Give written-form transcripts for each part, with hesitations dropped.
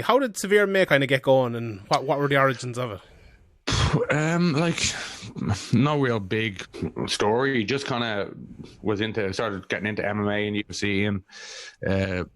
How did Severe MMA kind of get going, and what were the origins of it? Like, no real big story. Just kind of started getting into MMA and UFC, and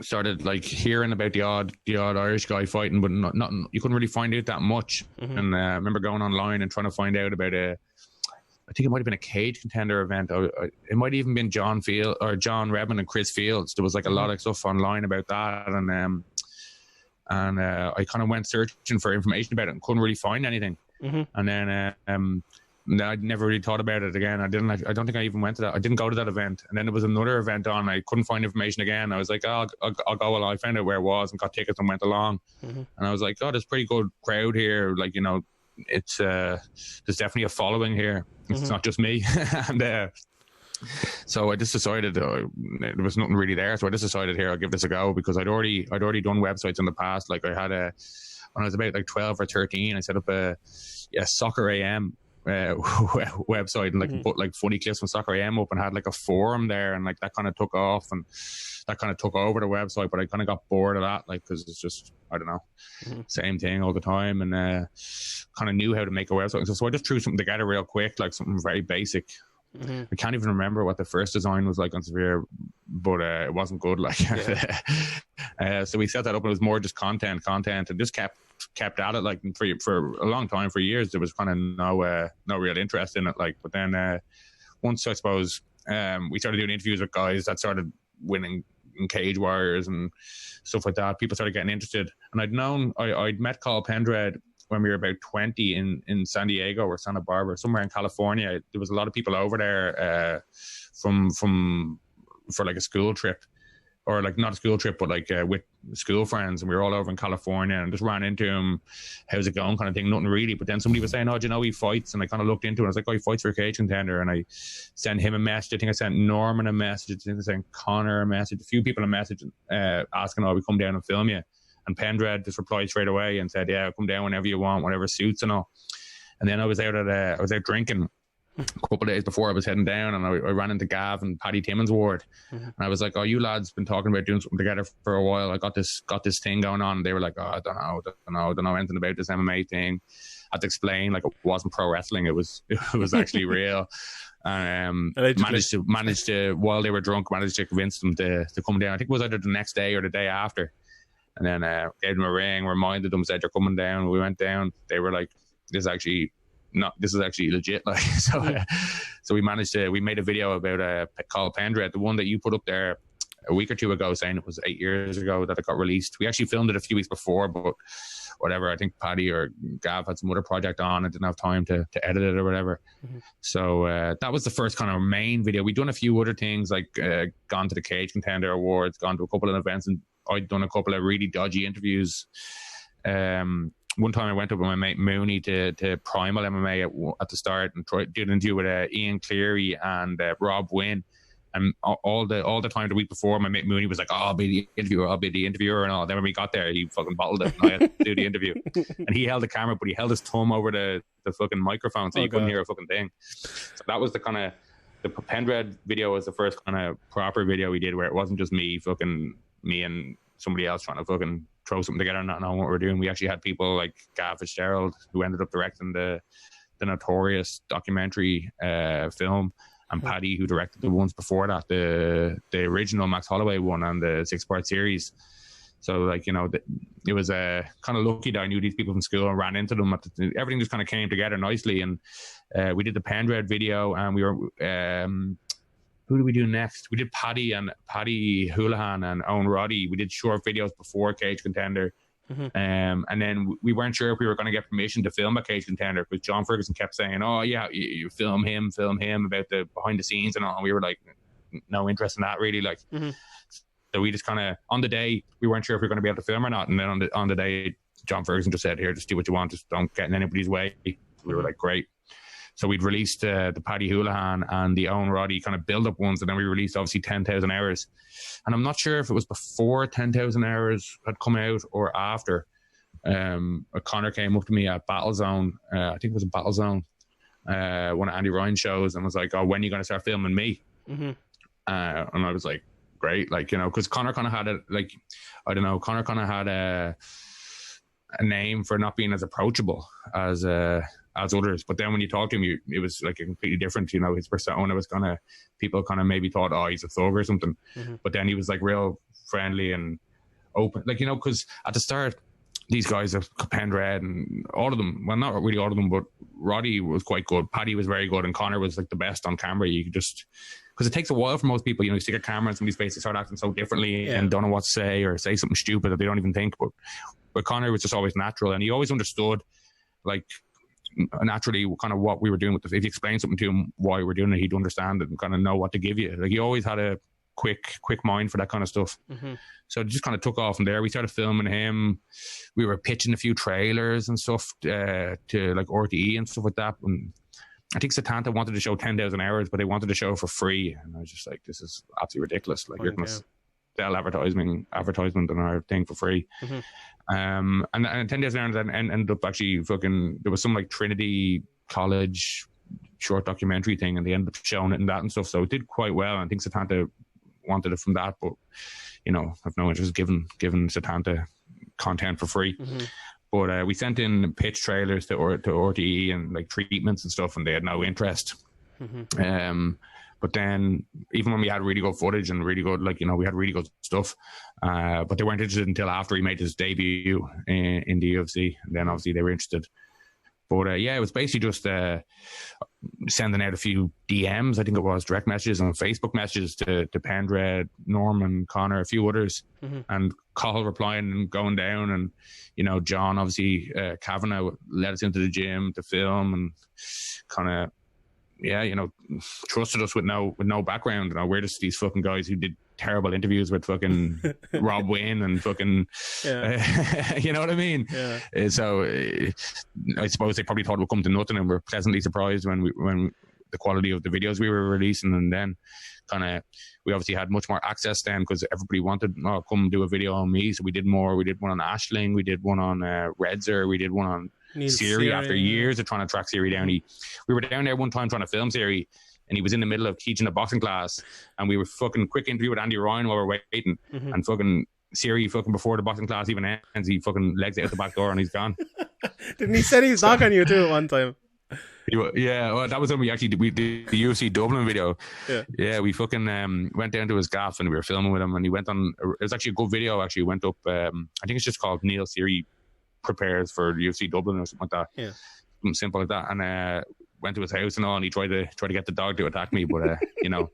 started like hearing about the odd Irish guy fighting, but not you couldn't really find out that much. And I remember going online and trying to find out about I think it might have been a Cage Contender event. It might have even been John Redmond and Chris Fields. There was like a lot of stuff online about that, and I kind of went searching for information about it and couldn't really find anything. And then I never really thought about it again. I don't think I even went to that. I didn't go to that event. And then there was another event on. I couldn't find information again. I was like, I'll go along. I found out where it was and got tickets and went along. And I was like, oh, there's a pretty good crowd here. Like, you know, it's there's definitely a following here. It's not just me. And so I just decided there was nothing really there. So I just decided here, I'll give this a go, because I'd already done websites in the past. Like I had when I was about like 12 or 13, I set up a Soccer AM website and like put like funny clips from Soccer AM up and had like a forum there, and like that kind of took off and that kind of took over the website. But I kind of got bored of that, like, because it's just, I don't know, same thing all the time, and kind of knew how to make a website. So I just threw something together real quick, like something very basic. I can't even remember what the first design was like on Severe, but it wasn't good. Like, so we set that up, and it was more just content, and just kept at it. Like for a long time, for years, there was kind of no real interest in it. Like, but then once I suppose we started doing interviews with guys that started winning in Cage Warriors and stuff like that, people started getting interested. And I'd met Carl Pendred when we were about 20 in San Diego or Santa Barbara, somewhere in California. There was a lot of people over there for like a school trip, or like not a school trip, but like with school friends. And we were all over in California and just ran into him. How's it going? Kind of thing. Nothing really. But then somebody was saying, oh, do you know he fights? And I kind of looked into it. I was like, oh, he fights for a Cage Contender. And I sent him a message. I think I sent Norman a message. I think I sent Connor a message. A few people a message asking, oh, we come down and film you. And Pendred just replied straight away and said, yeah, come down whenever you want, whatever suits and all. And then I was out drinking a couple of days before I was heading down, and I ran into Gav and Paddy Timmons' ward. And I was like, oh, you lads been talking about doing something together for a while. I got this thing going on. And they were like, oh, I don't know anything about this MMA thing. I had to explain, like, it wasn't pro wrestling. It was actually real. And managed to, while they were drunk, managed to convince them to come down. I think it was either the next day or the day after. And then gave them a ring, reminded them, said, you're coming down. We went down. They were like, this is actually legit. Like, so we made a video about Carl Pendred, the one that you put up there a week or two ago, saying it was 8 years ago that it got released. We actually filmed it a few weeks before, but whatever, I think Paddy or Gav had some other project on and didn't have time to edit it or whatever. So that was the first kind of main video. We'd done a few other things, like gone to the Cage Contender Awards, gone to a couple of events, and I'd done a couple of really dodgy interviews. One time I went up with my mate Mooney to Primal MMA at the start and did an interview with Ian Cleary and Rob Wynn. And all the time the week before, my mate Mooney was like, oh, I'll be the interviewer and all. Then when we got there, he fucking bottled it and I had to do the interview. And he held the camera, but he held his thumb over the fucking microphone, so you couldn't hear a fucking thing. So that was the Pendred video was the first kind of proper video we did, where it wasn't just me and somebody else trying to fucking throw something together and not know what we're doing. We actually had people like Gav Fitzgerald, who ended up directing the notorious documentary film, and Paddy, who directed the ones before that, the original Max Holloway one and the 6-part series. So, like, you know, it was kind of lucky that I knew these people from school and ran into them. Everything just kind of came together nicely, and we did the Pendred video, and we were who did we do next? We did Paddy Houlihan and Owen Roddy. We did short videos before Cage Contender. And then we weren't sure if we were going to get permission to film a Cage Contender, because John Ferguson kept saying, oh yeah, you film him about the behind the scenes and all. And we were like, no interest in that really. Like, so we just kind of, on the day, we weren't sure if we were going to be able to film or not. And then on the day, John Ferguson just said, here, just do what you want. Just don't get in anybody's way. We were like, great. So we'd released the Paddy Houlihan and the Owen Roddy kind of build-up ones, and then we released obviously 10,000 Hours. And I'm not sure if it was before 10,000 Hours had come out or after. Connor came up to me at Battle Zone, I think it was a Battle Zone, one of Andy Ryan's shows, and was like, oh, when are you going to start filming me? And I was like, great. Like, you know, because Conor kind of had Conor kind of had a name for not being as approachable as others. But then when you talk to him, it was like a completely different, you know, his persona was kind of, people kind of maybe thought, oh, he's a thug or something. Mm-hmm. But then he was like real friendly and open. Like, you know, because at the start, these guys have Pendred and all of them, well, not really all of them, but Roddy was quite good. Paddy was very good. And Conor was like the best on camera. You could just, because it takes a while for most people, you know, you stick a camera in somebody's face, they start acting so differently and don't know what to say or say something stupid that they don't even think. But Conor was just always natural, and he always understood, like, naturally kind of what we were doing with if you explained something to him why we were doing it, he'd understand it and kind of know what to give you. Like, he always had a quick mind for that kind of stuff. Mm-hmm. So it just kind of took off from there. We started filming him. We were pitching a few trailers and stuff to like RTE and stuff like that. And I think Setanta wanted to show 10,000 hours, but they wanted to show for free. And I was just like, this is absolutely ridiculous. Like, you're going to sell advertisement on our thing for free. Mm-hmm. And 10,000 hours ended up actually there was some like Trinity College short documentary thing, and they ended up showing it and that and stuff. So it did quite well. And I think Setanta wanted it from that, but, you know, I've no interest in giving Setanta content for free. Mm-hmm. But we sent in pitch trailers to RTE and like treatments and stuff, and they had no interest. Mm-hmm. But then even when we had really good footage and really good, like, you know, we had really good stuff, but they weren't interested until after he made his debut in the UFC. And then obviously they were interested. But it was basically just sending out a few DMs, I think it was, direct messages and Facebook messages to Pendred, Norman, Conor, a few others, mm-hmm. and Cahill replying and going down. And, you know, John, obviously, Kavanagh led us into the gym to film and kind of, you know, trusted us with no background. You know, we're just these fucking guys who did terrible interviews with fucking Rob Wynn and fucking, you know what I mean? Yeah. So I suppose they probably thought it would come to nothing, and we're pleasantly surprised when the quality of the videos we were releasing. And then kind of, we obviously had much more access then because everybody wanted, come do a video on me. So we did more. We did one on Ashling. We did one on Redzer. We did one on Siri after years of trying to track Siri down. We were down there one time trying to film Siri, and he was in the middle of teaching a boxing class, and we were fucking quick interview with Andy Ryan while we're waiting, mm-hmm. and fucking Siri fucking before the boxing class even ends, he fucking legs out the back door and he's gone. Didn't he say he's knock on you too at one time? Yeah, well, that was when we did the UFC Dublin video. Yeah, we fucking went down to his gaff and we were filming with him, and he went on. It was actually a good video. Actually, went up. I think it's just called Neil Siri Prepares for UFC Dublin or something like that. Yeah, something simple like that. And went to his house and all, and he tried to get the dog to attack me, but you know.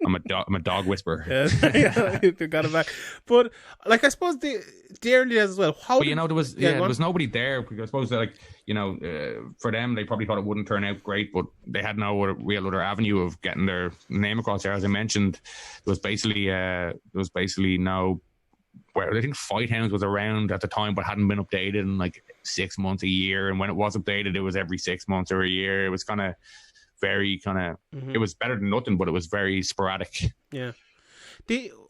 I'm a dog whisperer. Yeah, you got it back. But like, I suppose the early days as well. But you know, there was nobody there, because I suppose that, like, you know, for them they probably thought it wouldn't turn out great, but they had no real other avenue of getting their name across there. As I mentioned, there was basically no. Where I think Fight Hounds was around at the time, but hadn't been updated in like 6 months, a year, and when it was updated, it was every 6 months or a year. It was kind of. Very kind of, it was better than nothing, but it was very sporadic. Yeah.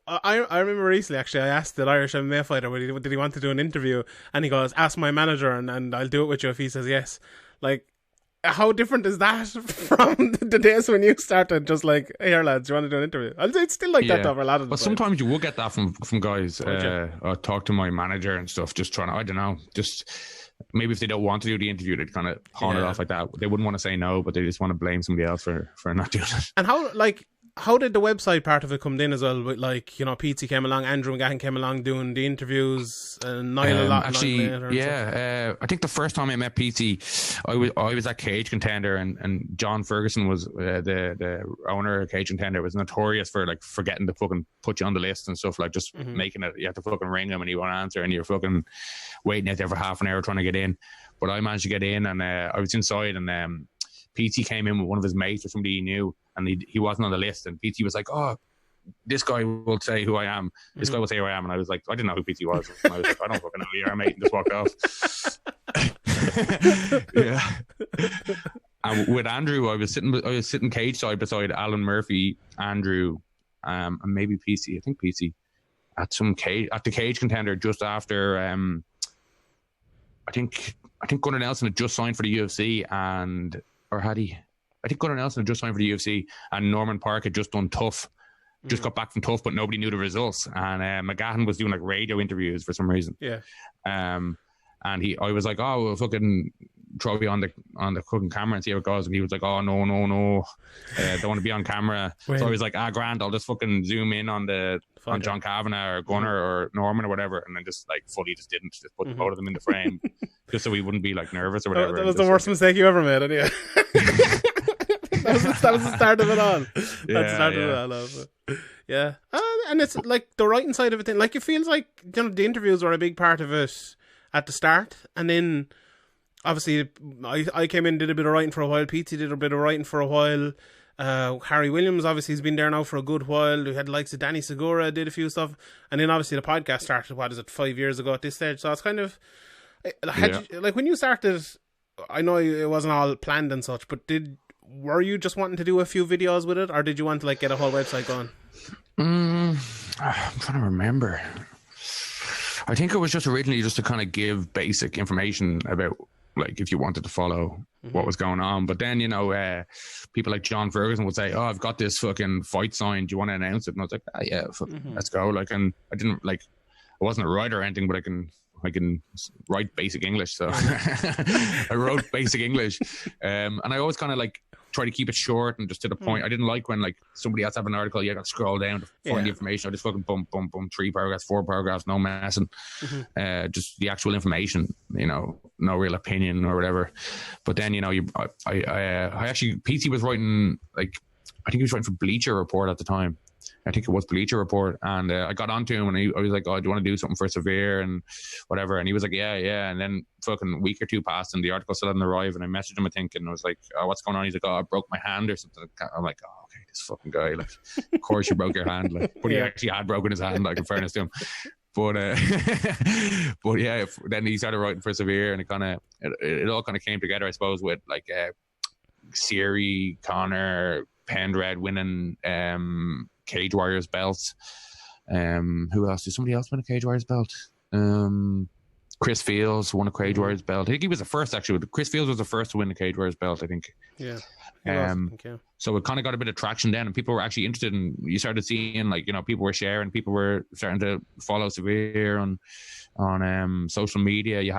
I remember recently, actually, I asked the Irish MMA fighter, did he want to do an interview? And he goes, ask my manager and I'll do it with you if he says yes. Like, how different is that from the days when you started just like, hey, here, lads, do you want to do an interview? It's still like that over a lot of the But sometimes you will get that from guys. I talk to my manager and stuff, just trying to, I don't know, just... Maybe if they don't want to do the interview, they'd kind of pawn it off like that. They wouldn't want to say no, but they just want to blame somebody else for not doing it. And how did the website part of it come in as well? With, like, you know, Pete came along, Andrew McGahan came along doing the interviews, and Niall a lot. Actually, I think the first time I met Pete, I was at Cage Contender, and John Ferguson was the owner of Cage Contender. Was notorious for like forgetting to fucking put you on the list and stuff, like just making it. You have to fucking ring him and he won't answer, and you're fucking waiting out there for half an hour trying to get in. But I managed to get in, and I was inside, and PT came in with one of his mates or somebody he knew, and he wasn't on the list, and PT was like, oh, this guy will say who I am. This guy will say who I am. And I was like, I didn't know who PT was. And I was like, I don't fucking know who you are, mate, and just walked off. Yeah. And with Andrew, I was sitting cage side beside Alan Murphy, Andrew, and maybe PC. I think PC at the Cage Contender just after. I think Gunnar Nelson had just signed for the UFC, I think Gunnar Nelson had just signed for the UFC, and Norman Park had just done Tough, just got back from Tough, but nobody knew the results. And McGahan was doing like radio interviews for some reason. Yeah. And I was like, oh, we'll fucking throw you on the fucking camera and see how it goes. And he was like, oh, no, don't want to be on camera. Right. So I was like, grand, I'll just fucking zoom in on John Kavanagh or Gunnar or Norman or whatever, and then just like fully just put both of them in the frame just so we wouldn't be like nervous or whatever. That was the worst mistake you ever made, anyway. that was the start of it all. Yeah. And it's like the writing side of it. Like, it feels like, you know, the interviews were a big part of it at the start, and then obviously I came in, did a bit of writing for a while. Pete did a bit of writing for a while. Harry Williams obviously has been there now for a good while. We had the likes of Danny Segura did a few stuff, and then obviously the podcast started 5 years ago at this stage. So it's kind of like when you started, I know it wasn't all planned and such, but were you just wanting to do a few videos with it, or did you want to like get a whole website going? I'm trying to remember. I think it was just originally just to kind of give basic information about, like, if you wanted to follow what was going on. But then, you know, people like John Ferguson would say, oh, I've got this fucking fight sign, do you want to announce it? And I was like, yeah, let's go. Like, and I didn't, like, I wasn't a writer or anything, but I can write basic English, so I wrote basic English, and I always kind of like try to keep it short and just to the point. I didn't like when like somebody else have an article, you got to scroll down to find the information. I just fucking boom, 3 paragraphs, 4 paragraphs, no messing, just the actual information, you know, no real opinion or whatever. But then, you know, I actually, PT was writing, like, I think he was writing for Bleacher Report at the time. I think it was Bleacher Report, and I got onto him, and I was like, oh, do you want to do something for Severe and whatever? And he was like, yeah. And then fucking a week or two passed, and the article still hadn't arrived, and I messaged him, I think, and I was like, oh, what's going on? He's like, oh, I broke my hand or something. I'm like, oh, okay, this fucking guy, like, of course you broke your hand, like, but he actually had broken his hand, like, in fairness to him. But but yeah, then he started writing for Severe, and it all kind of came together, I suppose, with like Siri, Connor, Pendred winning Cage Warriors belts. Who else? Did somebody else win a Cage Warriors belt? Chris Fields won a Cage Warriors belt. I think he was the first, actually. Chris Fields was the first to win the Cage Warriors belt, I think. Yeah. So it kind of got a bit of traction then, and people were actually interested, and you started seeing, like, you know, people were sharing, people were starting to follow Severe on social media. You had